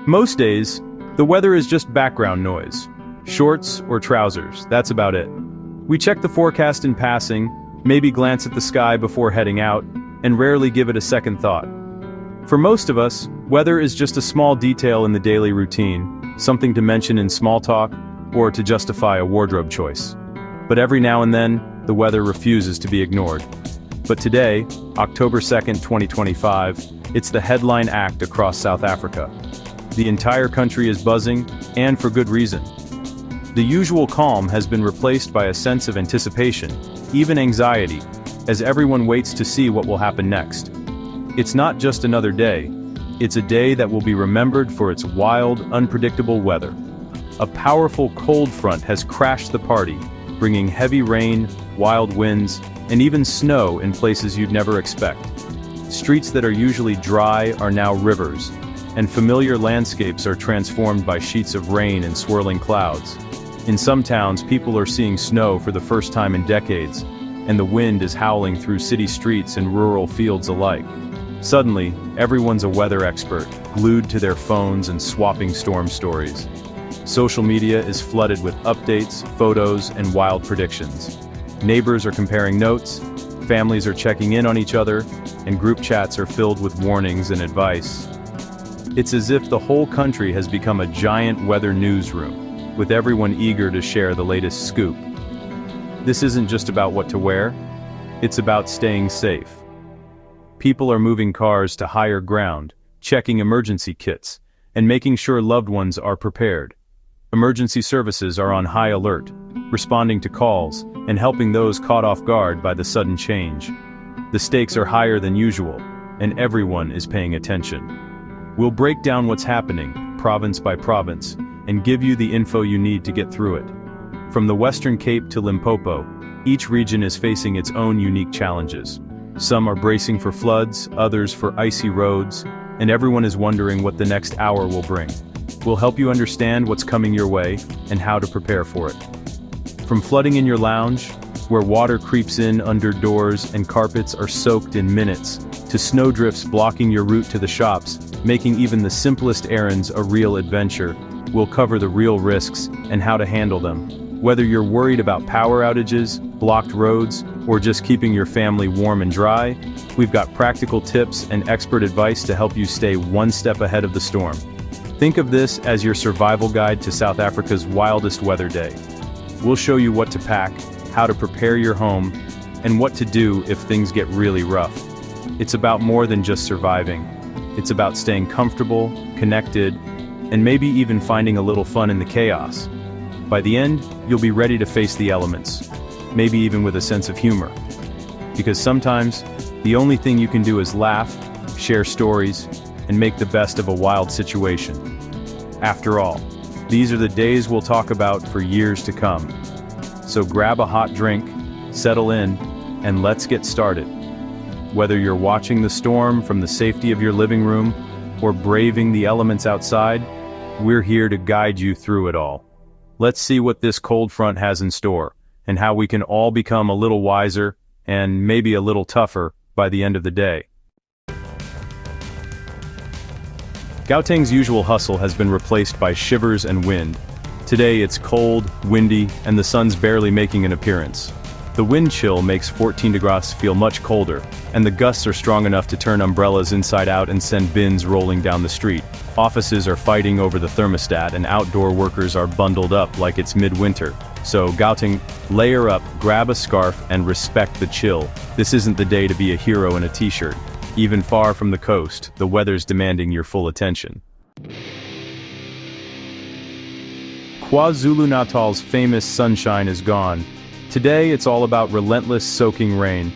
Most days, the weather is just background noise. Shorts or trousers, that's about it. We check the forecast in passing, maybe glance at the sky before heading out, and rarely give it a second thought. For most of us, weather is just a small detail in the daily routine, something to mention in small talk, or to justify a wardrobe choice. But every now and then, the weather refuses to be ignored. But today, October 2nd, 2025, it's the headline act across South Africa. The entire country is buzzing, and for good reason. The usual calm has been replaced by a sense of anticipation, even anxiety, as everyone waits to see what will happen next. It's not just another day, it's a day that will be remembered for its wild, unpredictable weather. A powerful cold front has crashed the party, bringing heavy rain, wild winds, and even snow in places you'd never expect. Streets that are usually dry are now rivers, and familiar landscapes are transformed by sheets of rain and swirling clouds. In some towns, people are seeing snow for the first time in decades, and the wind is howling through city streets and rural fields alike. Suddenly, everyone's a weather expert, glued to their phones and swapping storm stories. Social media is flooded with updates, photos, and wild predictions. Neighbors are comparing notes, families are checking in on each other, and group chats are filled with warnings and advice. It's as if the whole country has become a giant weather newsroom, with everyone eager to share the latest scoop. This isn't just about what to wear, it's about staying safe. People are moving cars to higher ground, checking emergency kits, and making sure loved ones are prepared. Emergency services are on high alert, responding to calls and helping those caught off guard by the sudden change. The stakes are higher than usual, and everyone is paying attention. We'll break down what's happening, province by province, and give you the info you need to get through it. From the Western Cape to Limpopo, each region is facing its own unique challenges. Some are bracing for floods, others for icy roads, and everyone is wondering what the next hour will bring. We'll help you understand what's coming your way and how to prepare for it. From flooding in your lounge, where water creeps in under doors and carpets are soaked in minutes, to snowdrifts blocking your route to the shops, making even the simplest errands a real adventure, we'll cover the real risks and how to handle them. Whether you're worried about power outages, blocked roads, or just keeping your family warm and dry, we've got practical tips and expert advice to help you stay one step ahead of the storm. Think of this as your survival guide to South Africa's wildest weather day. We'll show you what to pack, how to prepare your home, and what to do if things get really rough. It's about more than just surviving. It's about staying comfortable, connected, and maybe even finding a little fun in the chaos. By the end, you'll be ready to face the elements, maybe even with a sense of humor. Because sometimes, the only thing you can do is laugh, share stories, and make the best of a wild situation. After all, these are the days we'll talk about for years to come. So grab a hot drink, settle in, and let's get started. Whether you're watching the storm from the safety of your living room, or braving the elements outside, we're here to guide you through it all. Let's see what this cold front has in store, and how we can all become a little wiser, and maybe a little tougher, by the end of the day. Gauteng's usual hustle has been replaced by shivers and wind. Today it's cold, windy, and the sun's barely making an appearance. The wind chill makes 14 degrees feel much colder, and the gusts are strong enough to turn umbrellas inside out and send bins rolling down the street. Offices are fighting over the thermostat, and outdoor workers are bundled up like it's midwinter. So Gauteng, layer up, grab a scarf, and respect the chill. This isn't the day to be a hero in a t-shirt. Even far from the coast, the weather's demanding your full attention. KwaZulu-Natal's famous sunshine is gone. Today it's all about relentless soaking rain.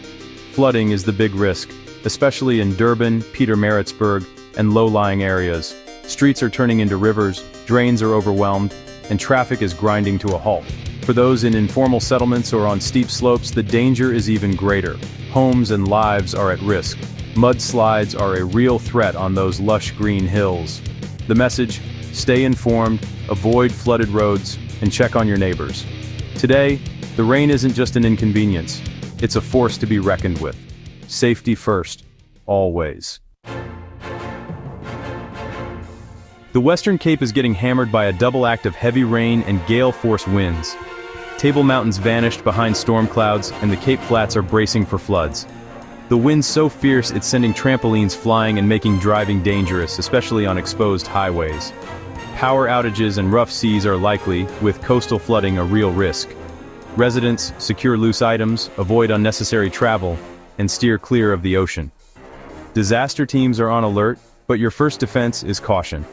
Flooding is the big risk, especially in Durban, Pietermaritzburg, and low-lying areas. Streets are turning into rivers, drains are overwhelmed, and traffic is grinding to a halt. For those in informal settlements or on steep slopes, the danger is even greater. Homes and lives are at risk. Mudslides are a real threat on those lush green hills. The message: stay informed, avoid flooded roads, and check on your neighbors. Today, the rain isn't just an inconvenience, it's a force to be reckoned with. Safety first, always. The Western Cape is getting hammered by a double act of heavy rain and gale-force winds. Table Mountains vanished behind storm clouds, and the Cape Flats are bracing for floods. The wind's so fierce it's sending trampolines flying and making driving dangerous, especially on exposed highways. Power outages and rough seas are likely, with coastal flooding a real risk. Residents, secure loose items, avoid unnecessary travel, and steer clear of the ocean. Disaster teams are on alert, but your first defense is caution.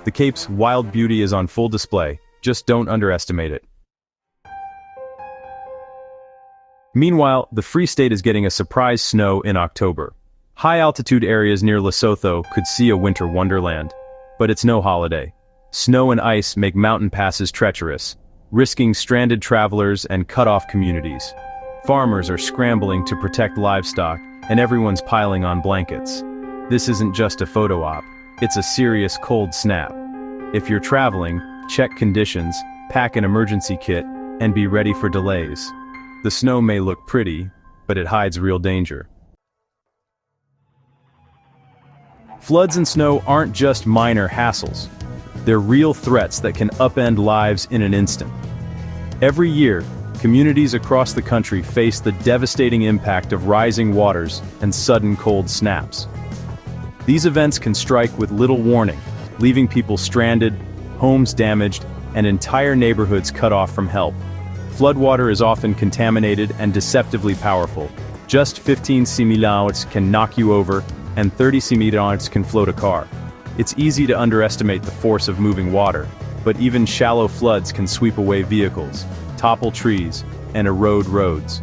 The Cape's wild beauty is on full display, just don't underestimate it. Meanwhile, the Free State is getting a surprise snow in October. High-altitude areas near Lesotho could see a winter wonderland. But it's no holiday. Snow and ice make mountain passes treacherous, risking stranded travelers and cut-off communities. Farmers are scrambling to protect livestock, and everyone's piling on blankets. This isn't just a photo op, it's a serious cold snap. If you're traveling, check conditions, pack an emergency kit, and be ready for delays. The snow may look pretty, but it hides real danger. Floods and snow aren't just minor hassles. They're real threats that can upend lives in an instant. Every year, communities across the country face the devastating impact of rising waters and sudden cold snaps. These events can strike with little warning, leaving people stranded, homes damaged, and entire neighborhoods cut off from help. Floodwater is often contaminated and deceptively powerful. Just 15 cm can knock you over, and 30 cm can float a car. It's easy to underestimate the force of moving water, but even shallow floods can sweep away vehicles, topple trees, and erode roads.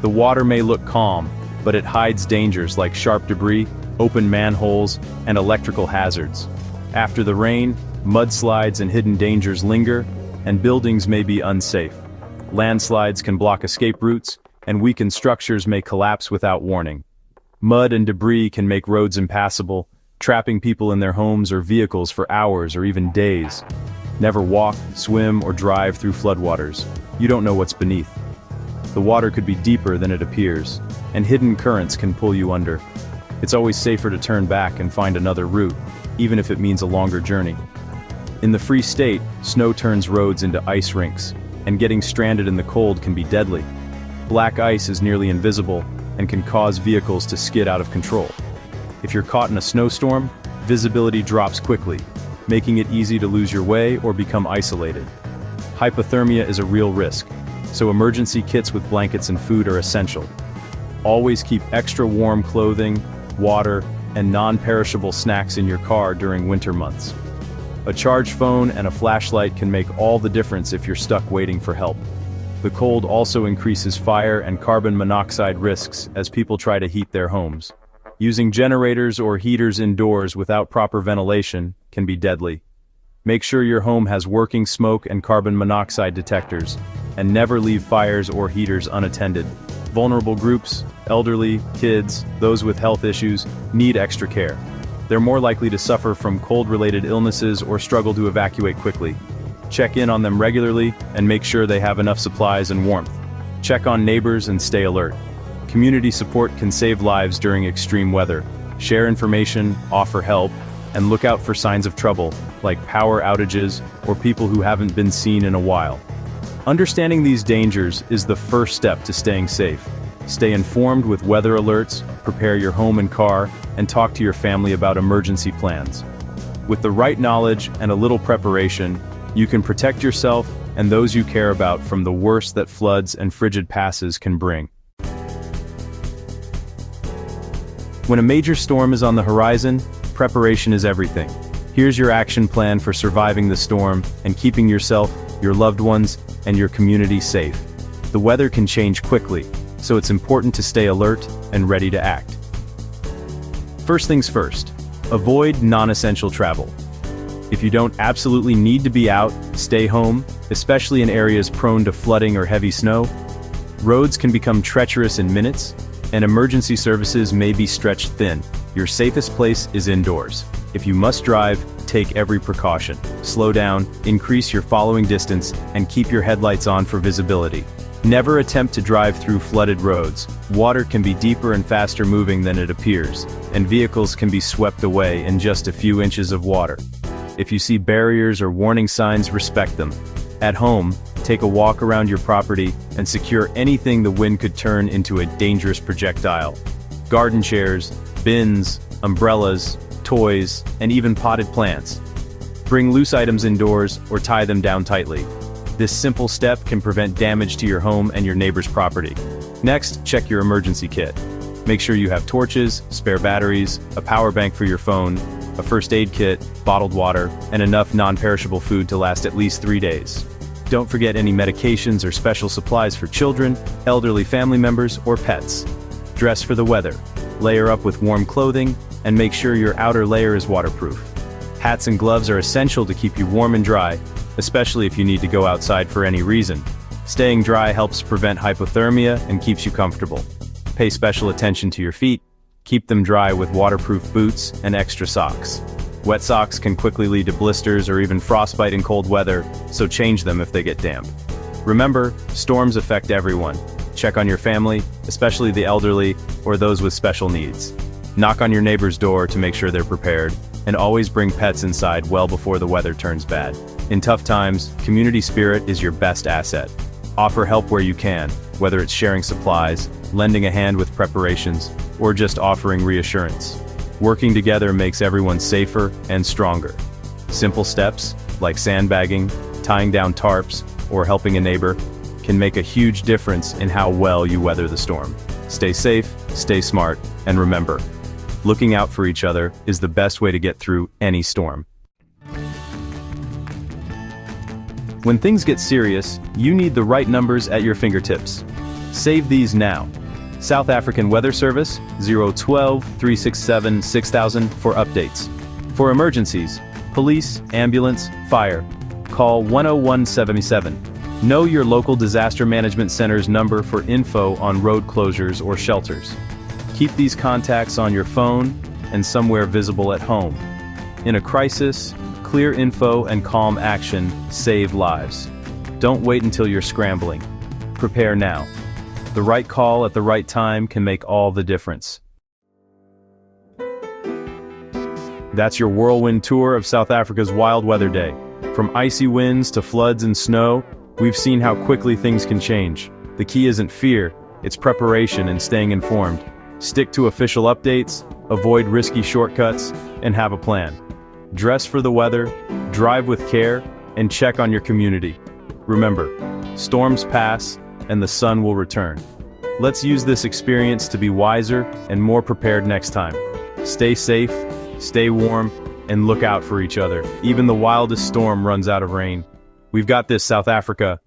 The water may look calm, but it hides dangers like sharp debris, open manholes, and electrical hazards. After the rain, mudslides and hidden dangers linger, and buildings may be unsafe. Landslides can block escape routes, and weakened structures may collapse without warning. Mud and debris can make roads impassable, trapping people in their homes or vehicles for hours or even days. Never walk, swim, or drive through floodwaters. You don't know what's beneath. The water could be deeper than it appears, and hidden currents can pull you under. It's always safer to turn back and find another route, even if it means a longer journey. In the Free State, snow turns roads into ice rinks, and getting stranded in the cold can be deadly. Black ice is nearly invisible and can cause vehicles to skid out of control. If you're caught in a snowstorm, visibility drops quickly, making it easy to lose your way or become isolated. Hypothermia is a real risk, so emergency kits with blankets and food are essential. Always keep extra warm clothing, water, and non-perishable snacks in your car during winter months. A charged phone and a flashlight can make all the difference if you're stuck waiting for help. The cold also increases fire and carbon monoxide risks as people try to heat their homes. Using generators or heaters indoors without proper ventilation can be deadly. Make sure your home has working smoke and carbon monoxide detectors, and never leave fires or heaters unattended. Vulnerable groups, elderly, kids, those with health issues, need extra care. They're more likely to suffer from cold-related illnesses or struggle to evacuate quickly. Check in on them regularly and make sure they have enough supplies and warmth. Check on neighbors and stay alert. Community support can save lives during extreme weather. Share information, offer help, and look out for signs of trouble, like power outages or people who haven't been seen in a while. Understanding these dangers is the first step to staying safe. Stay informed with weather alerts, prepare your home and car, and talk to your family about emergency plans. With the right knowledge and a little preparation, you can protect yourself and those you care about from the worst that floods and frigid passes can bring. When a major storm is on the horizon, preparation is everything. Here's your action plan for surviving the storm and keeping yourself, your loved ones, and your community safe. The weather can change quickly, so it's important to stay alert and ready to act. First things first, avoid non-essential travel. If you don't absolutely need to be out, stay home, especially in areas prone to flooding or heavy snow. Roads can become treacherous in minutes, and emergency services may be stretched thin. Your safest place is indoors. If you must drive, take every precaution. Slow down, increase your following distance, and keep your headlights on for visibility. Never attempt to drive through flooded roads. Water can be deeper and faster moving than it appears, and vehicles can be swept away in just a few inches of water. If you see barriers or warning signs, respect them. At home, take a walk around your property and secure anything the wind could turn into a dangerous projectile. Garden chairs, bins, umbrellas, toys, and even potted plants. Bring loose items indoors or tie them down tightly. This simple step can prevent damage to your home and your neighbor's property. Next, check your emergency kit. Make sure you have torches, spare batteries, a power bank for your phone, a first aid kit, bottled water, and enough non-perishable food to last at least 3 days. Don't forget any medications or special supplies for children, elderly family members, or pets. Dress for the weather. Layer up with warm clothing, and make sure your outer layer is waterproof. Hats and gloves are essential to keep you warm and dry, especially if you need to go outside for any reason. Staying dry helps prevent hypothermia and keeps you comfortable. Pay special attention to your feet. Keep them dry with waterproof boots and extra socks. Wet socks can quickly lead to blisters or even frostbite in cold weather, so change them if they get damp. Remember, storms affect everyone. Check on your family, especially the elderly or those with special needs. Knock on your neighbor's door to make sure they're prepared, and always bring pets inside well before the weather turns bad. In tough times, community spirit is your best asset. Offer help where you can, whether it's sharing supplies, lending a hand with preparations, or just offering reassurance. Working together makes everyone safer and stronger. Simple steps, like sandbagging, tying down tarps, or helping a neighbor, can make a huge difference in how well you weather the storm. Stay safe, stay smart, and remember, looking out for each other is the best way to get through any storm. When things get serious, you need the right numbers at your fingertips. Save these now. South African Weather Service, 012 367 6000 for updates. For emergencies, police, ambulance, fire, call 10177. Know your local disaster management center's number for info on road closures or shelters. Keep these contacts on your phone and somewhere visible at home. In a crisis, clear info and calm action save lives. Don't wait until you're scrambling. Prepare now. The right call at the right time can make all the difference. That's your whirlwind tour of South Africa's wild weather day. From icy winds to floods and snow, we've seen how quickly things can change. The key isn't fear, it's preparation and staying informed. Stick to official updates, avoid risky shortcuts, and have a plan. Dress for the weather, drive with care, and check on your community. Remember, storms pass, and the sun will return. Let's use this experience to be wiser and more prepared next time. Stay safe, stay warm, and look out for each other. Even the wildest storm runs out of rain. We've got this, South Africa.